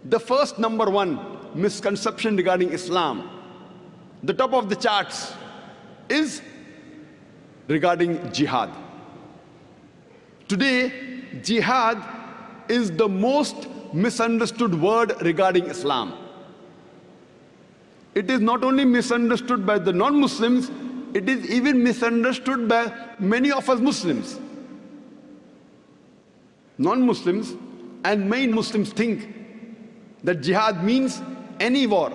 The first number one misconception regarding Islam, the top of the charts, is regarding jihad. Today, jihad is the most misunderstood word regarding Islam. It is not only misunderstood by the non-Muslims, it is even misunderstood by many of us Muslims. Non-Muslims and many Muslims think that jihad means any war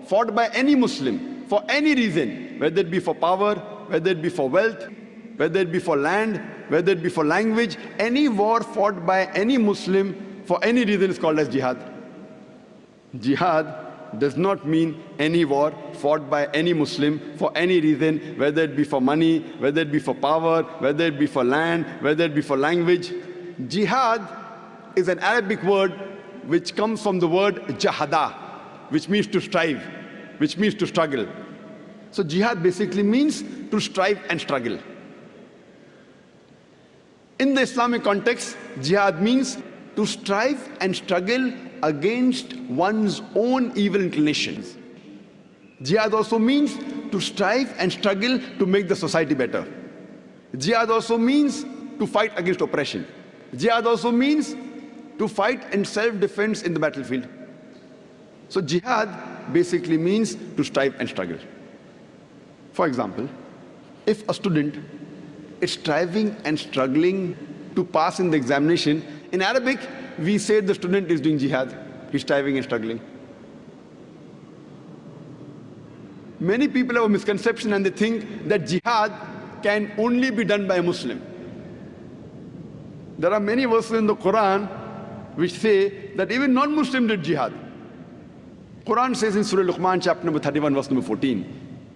fought by any Muslim for any reason, whether it be for power, whether it be for wealth, whether it be for land, whether it be for language. Any war fought by any Muslim for any reason is called as jihad. Jihad does not mean any war fought by any Muslim for any reason, whether it be for money, whether it be for power, whether it be for land, whether it be for language. Jihad is an Arabic word which comes from the word jahada, which means to strive, which means to struggle. So jihad basically means to strive and struggle. In the Islamic context, jihad means to strive and struggle against one's own evil inclinations. Jihad also means to strive and struggle to make the society better. Jihad also means to fight against oppression. Jihad also means to fight in self-defense in the battlefield. So jihad basically means to strive and struggle. For example, if a student is striving and struggling to pass in the examination, in Arabic, we say the student is doing jihad. He's striving and struggling. Many people have a misconception and they think that jihad can only be done by a Muslim. There are many verses in the Quran which say that even non-Muslim did jihad. Quran says in Surah Luqman, chapter number 31, verse number 14,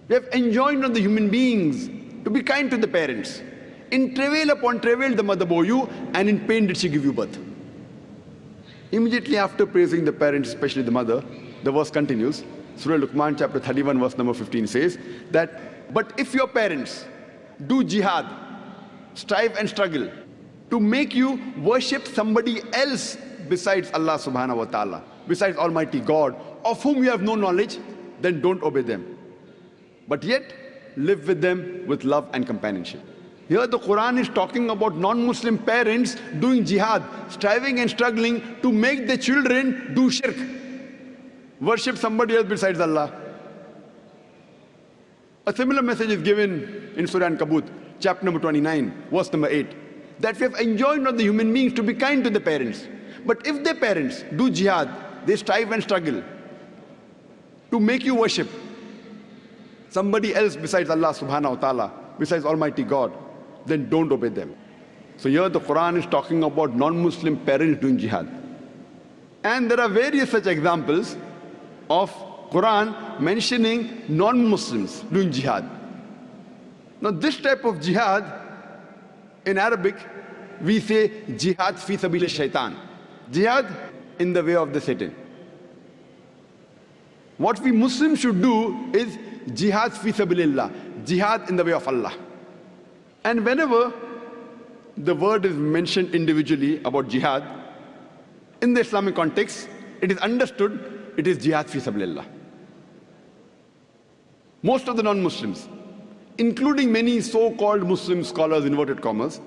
we have enjoined on the human beings to be kind to the parents. In travail upon travail the mother bore you, and in pain did she give you birth. Immediately after praising the parents, especially the mother, the verse continues. Surah Luqman, chapter 31, verse number 15 says that, but if your parents do jihad, strive and struggle to make you worship somebody else besides Allah subhanahu wa ta'ala, besides Almighty God, of whom you have no knowledge, then don't obey them. But yet, live with them with love and companionship. Here the Quran is talking about non-Muslim parents doing jihad, striving and struggling to make their children do shirk, worship somebody else besides Allah. A similar message is given in Surah Ankabut, chapter number 29, verse number 8, that we have enjoined on the human beings to be kind to the parents. But if their parents do jihad, they strive and struggle to make you worship somebody else besides Allah subhanahu wa ta'ala, besides Almighty God, then don't obey them. So here the Quran is talking about non-Muslim parents doing jihad. And there are various such examples of Quran mentioning non-Muslims doing jihad. Now this type of jihad, in Arabic, we say jihad fi sabil shaitan, jihad in the way of the Satan. What we Muslims should do is jihad fi sabilillah, jihad in the way of Allah. And whenever the word is mentioned individually about jihad, in the Islamic context, it is understood it is jihad fi sabilillah. Most of the non-Muslims, including many so-called Muslim scholars, inverted commas,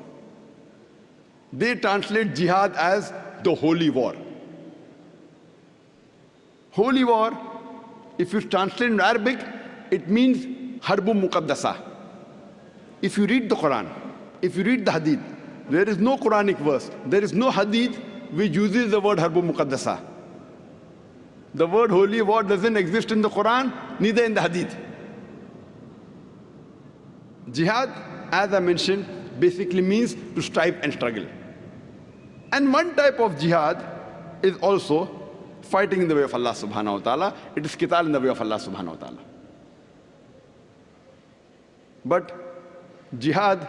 they translate jihad as the holy war. Holy war, if you translate in Arabic, it means harbu muqaddasa. If you read the Quran, if you read the hadith, there is no Quranic verse, there is no hadith which uses the word harbu muqaddasa. The word holy war doesn't exist in the Quran, neither in the hadith. Jihad, as I mentioned, basically means to strive and struggle. And one type of jihad is also fighting in the way of Allah subhanahu wa ta'ala. It is qital in the way of Allah subhanahu wa ta'ala. But jihad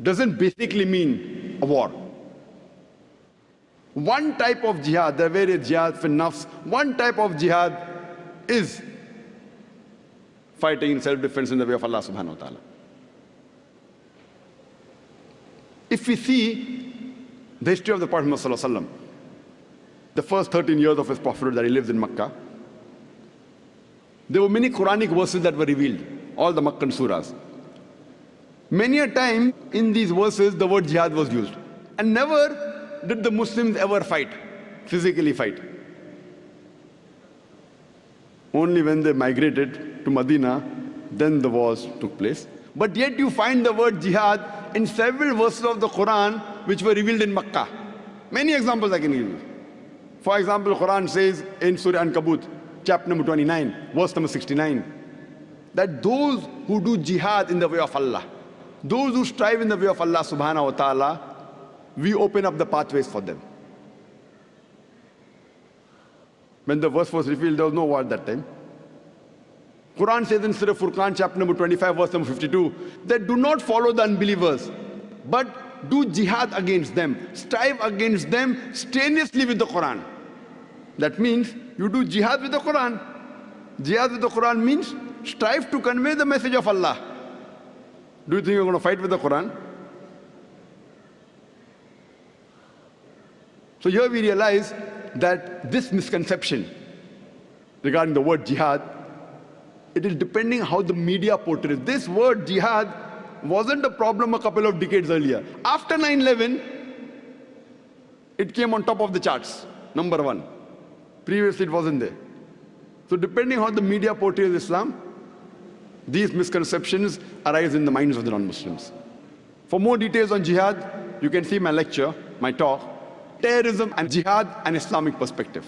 doesn't basically mean a war. One type of jihad, there are various jihad for nafs, one type of jihad is fighting in self-defense in the way of Allah subhanahu wa ta'ala. If we see the history of the Prophet Muhammad sallallahu alaihi wasallam, the first 13 years of his prophethood that he lives in Makkah, there were many Quranic verses that were revealed, all the Makkan surahs. Many a time in these verses the word jihad was used. And never did the Muslims ever fight, physically fight. Only when they migrated to Medina, then the wars took place. But yet you find the word jihad in several verses of the Quran which were revealed in Makkah. Many examples I can give you. For example, Quran says in Surah Ankabut, chapter number 29, verse number 69, that those who do jihad in the way of Allah, those who strive in the way of Allah subhanahu wa ta'ala, we open up the pathways for them. When the verse was revealed, there was no war at that time. Quran says in Surah Furqan, chapter number 25, verse number 52, that do not follow the unbelievers, but do jihad against them, strive against them strenuously with the Quran. That means you do jihad with the Quran. Jihad with the Quran means strive to convey the message of Allah. Do you think you're going to fight with the Quran? So here we realize that this misconception regarding the word jihad, it is depending how the media portrays. This word jihad wasn't a problem a couple of decades earlier. After 9/11, it came on top of the charts, number one. Previously it wasn't there. So depending how the media portrays Islam, these misconceptions arise in the minds of the non-Muslims. For more details on jihad, you can see my lecture, my talk, Terrorism and Jihad, an Islamic Perspective.